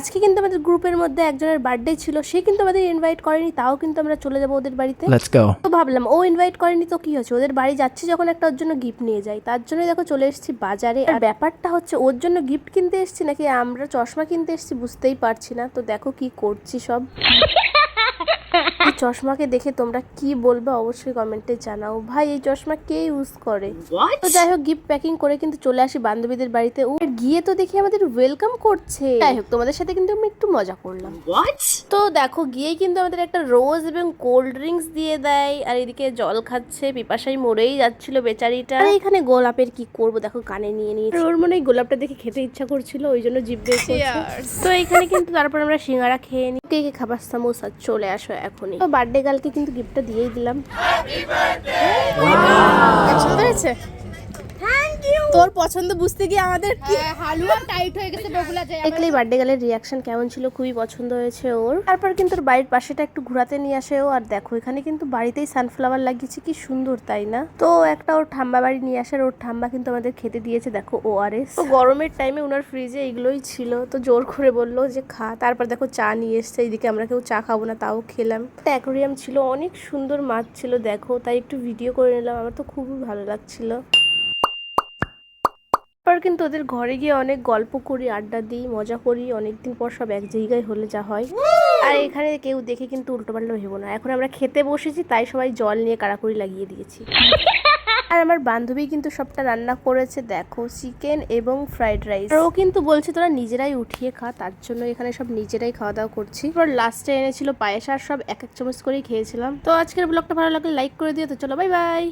আজকে কিন্তু আমাদের গ্রুপের মধ্যে একজনের বার্থডে ছিল, সে কিন্তু আমাদের ইনভাইট করেনি, তাও কিন্তু আমরা চলে যাবো ওদের বাড়িতে। Let's go. তো ভাবলাম ও ইনভাইট করেনি তো কি হচ্ছে, ওদের বাড়ি যাচ্ছি যখন একটা ওর জন্য গিফট নিয়ে যাই। তার জন্য দেখো চলে এসেছি বাজারে। আর ব্যাপারটা হচ্ছে ওর জন্য গিফট কিনতে এসেছি নাকি আমরা চশমা কিনতে এসেছি বুঝতেই পারছি না। তো দেখো কি করছি সব। এই চশমাকে দেখে তোমরা কি বলবে অবশ্যই কমেন্টে জানাও। ভাই এই চশমা কে ইউজ করে? তো যাই হোক গিফট প্যাকিং করে কিন্তু চলে আসি বান্ধবীদের বাড়িতে। ও গিয়ে তো দেখি আমাদের ওয়েলকাম করছে। যাই হোক তোমাদের সাথে কিন্তু আমি একটু মজা করলাম। তো দেখো গিয়েই কিন্তু আমাদের একটা রোজ এবং কোল্ড ড্রিঙ্কস দিয়ে দেয়, আর এদিকে জল খাচ্ছে, পিপাসায় মরেই যাচ্ছিল বেচারিটা। আর এখানে গোলাপের কি করব দেখো কানে নিয়ে নিয়েছি। ওর মনে হয় গোলাপটা দেখে খেতে ইচ্ছা করছিল, ওই জন্য জিভ বের করছে। তো এখানে কিন্তু তারপর আমরা সিঙ্গারা খেয়ে নিই। কে কে খাবার সামোসা চলে আসো এখনই। তো বার্থডে গার্লকে কিন্তু গিফটটা দিয়েই দিলাম। পছন্দ হয়েছে? তোর পছন্দ বুঝতে গিয়ে আমাদের হালুয়া টাইট হয়ে গেছে বগুলা যায়। দেখলেই বার্থডে গার্লের রিয়াকশন কেমন ছিল, খুবই পছন্দ হয়েছে ওর। তারপর কিন্তু ওর বাড়ির পাশেটা একটু ঘোরাতে নিয়ে আসে ও। আর দেখো এখানে কিন্তু বাড়িতেই সানফ্লাওয়ার লাগিয়েছে, কি সুন্দর তাই না? তো একটা ওর ঠাম্মা বাড়ি নিয়ে আসার, ওর ঠাম্মা কিন্তু আমাদের খেতে দিয়েছে দেখো ORS। তো গরমের টাইমে ওনার ফ্রিজে এগুলোই ছিল, তো জোর করে বললো যে খা। তারপর দেখো চা নিয়ে এসছে, এইদিকে আমরা কেউ চা খাবো না তাও খেলাম। অ্যাকোরিয়াম ছিল, অনেক সুন্দর মাছ ছিল দেখো, তাই একটু ভিডিও করে নিলাম, আমার তো খুবই ভালো লাগছিল। তারপর কিন্তু ওদের ঘরে গিয়ে অনেক গল্প করি, আড্ডা দিই, মজা করি, অনেকদিন পর সব এক জায়গায় হলে যা হয়। আর এখানে কেউ দেখে কিন্তু উল্টোপাল্টা ভেবো না, এখন আমরা খেতে বসেছি তাই সবাই জল নিয়ে কাড়াকুড়ি লাগিয়ে দিয়েছি। আর আমার বান্ধবী কিন্তু সবটা রান্না করেছে দেখো, চিকেন এবং ফ্রাইড রাইস। আর ও কিন্তু বলছে তোরা নিজেরাই উঠিয়ে খা, তার জন্য এখানে সব নিজেরাই খাওয়া দাওয়া করছি। এবার লাস্টে এনেছিল পায়েস, আর সব এক এক চামচ করেই খেয়েছিলাম। তো আজকের ব্লগটা ভালো লাগলে লাইক করে দিও। তো চলো বাই বাই।